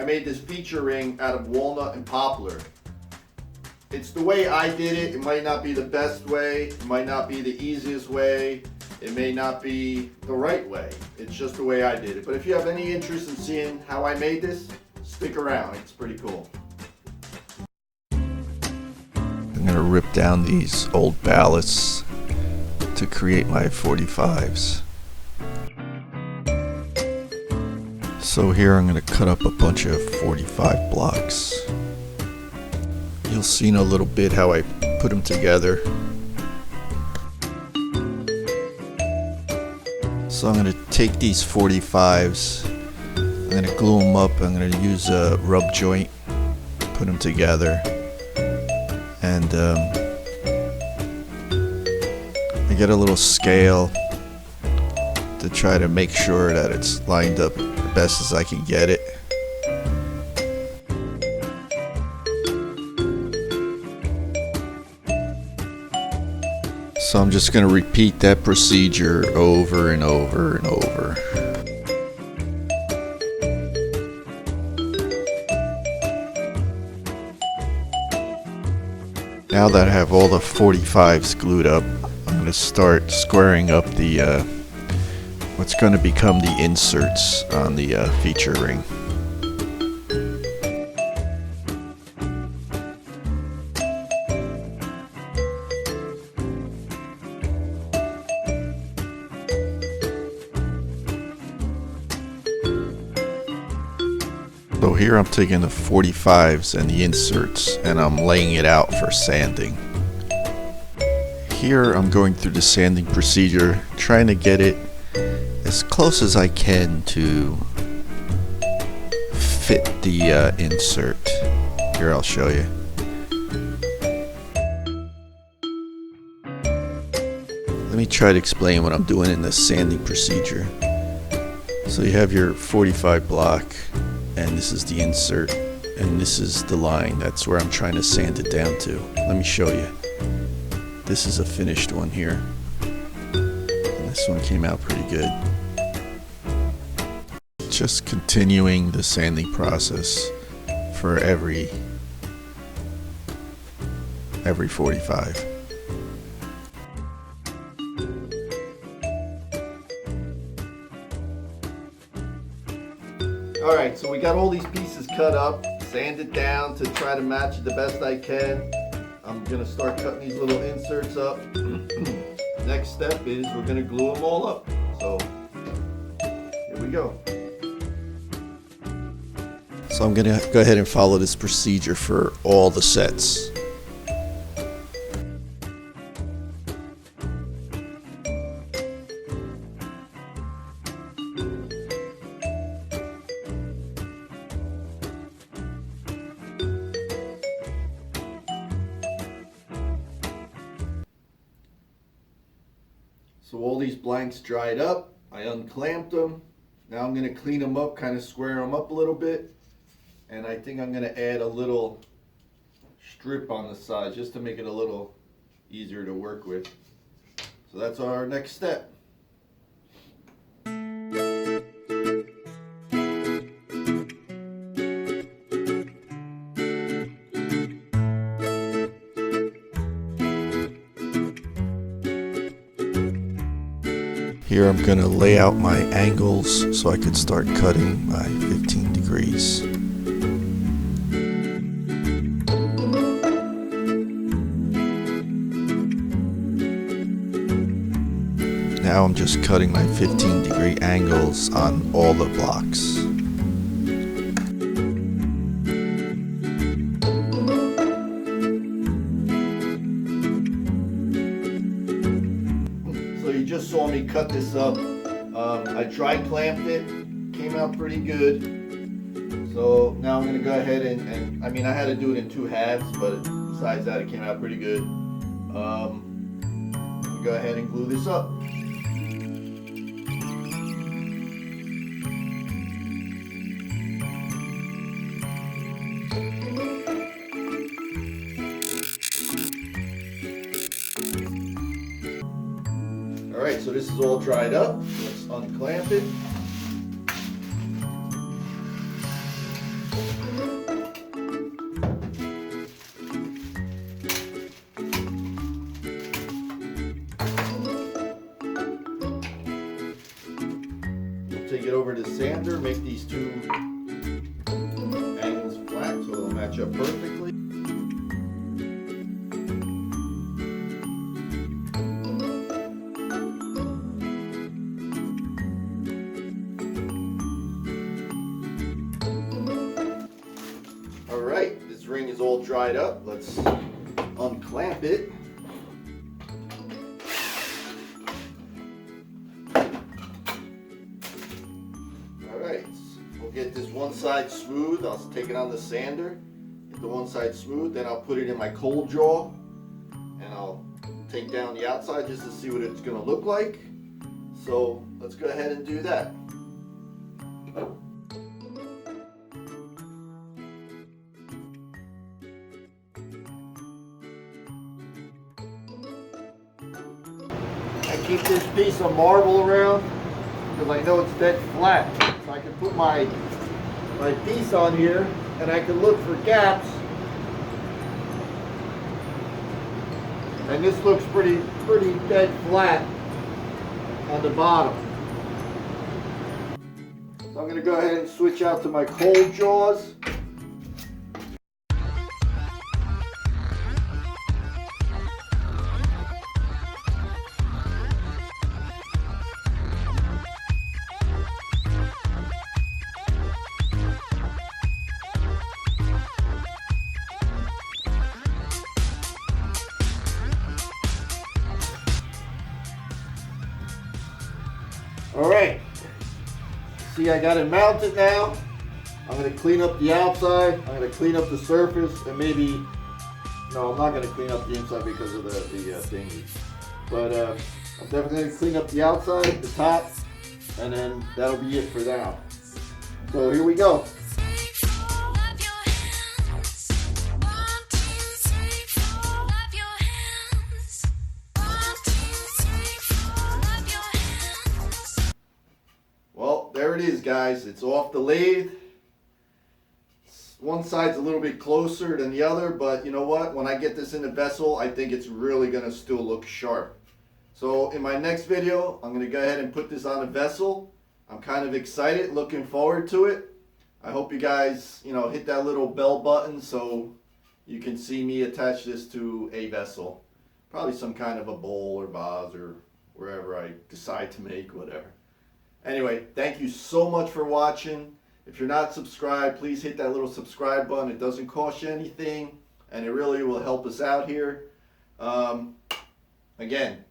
made this feature ring out of walnut and poplar. It's the way I did it. It might not be the best way. It might not be the easiest way. It may not be the right way. It's just the way I did it. But if you have any interest in seeing how I made this, stick around. It's pretty cool. I'm going to rip down these old ballots to create my 45s. So here I'm going to cut up a bunch of 45 blocks. You'll see in a little bit how I put them together. So I'm going to take these 45s, I'm going to glue them up, I'm going to use a rub joint, put them together, and I get a little scale to try to make sure that it's lined up the best as I can get it. So I'm just going to repeat that procedure over and over and over. Now that I have all the 45s glued up, I'm going to start squaring up the what's going to become the inserts on the feature ring. So here I'm taking the 45s and the inserts and I'm laying it out for sanding. Here I'm going through the sanding procedure, trying to get it as close as I can to fit the insert. Here, I'll show you. Let me try to explain what I'm doing in the sanding procedure. So you have your 45 block, and this is the insert, and this is the line. That's where I'm trying to sand it down to. Let me show you. This is a finished one here. And this one came out pretty good. Just continuing the sanding process for every 45. Alright, so we got all these pieces cut up, sanded down to try to match it the best I can. I'm going to start cutting these little inserts up. Next step is we're going to glue them all up. So, here we go. So I'm going to go ahead and follow this procedure for all the sets. So all these blanks dried up, I unclamped them. Now I'm going to clean them up, kind of square them up a little bit. And I think I'm going to add a little strip on the side just to make it a little easier to work with. So that's our next step. Here I'm going to lay out my angles so I could start cutting my 15 degrees. Now I'm just cutting my 15-degree angles on all the blocks. So you just saw me cut this up. I dry clamped it, came out pretty good. So now I'm going to go ahead and I mean, I had to do it in 2 halves, but besides that, it came out pretty good. Go ahead and glue this up. Alright, so this is all dried up. Let's unclamp it. it over to the sander, make these two angles flat so it'll match up perfectly. Alright, this ring is all dried up. Let's unclamp it. Alright, we'll get this one side smooth. I'll take it on the sander, get the one side smooth, then I'll put it in my cold draw and I'll take down the outside just to see what it's going to look like. So let's go ahead and do that. I keep this piece of marble around because I know it's dead flat. So I can put my piece on here and I can look for gaps. And this looks pretty dead flat on the bottom. So I'm going to go ahead and switch out to my cold jaws. Alright, see, I got it mounted now. I'm going to clean up the outside, I'm going to clean up the surface, and maybe, no, I'm not going to clean up the inside because of the thingy. But I'm definitely going to clean up the outside, the top, and then that'll be it for now. So here we go. Well, there it is, guys. It's off the lathe. One side's a little bit closer than the other, but you know what? When I get this in the vessel, I think it's really going to still look sharp. So in my next video, I'm going to go ahead and put this on a vessel. I'm kind of excited, looking forward to it. I hope you guys, hit that little bell button so you can see me attach this to a vessel. Probably some kind of a bowl or vase or wherever I decide to make, whatever. Anyway, thank you so much for watching. If you're not subscribed, please hit that little subscribe button. It doesn't cost you anything, and it really will help us out here. Again,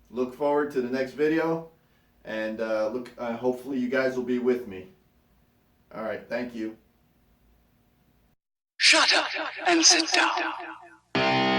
look forward to the next video, and hopefully you guys will be with me. All right, thank you. Shut up and sit down.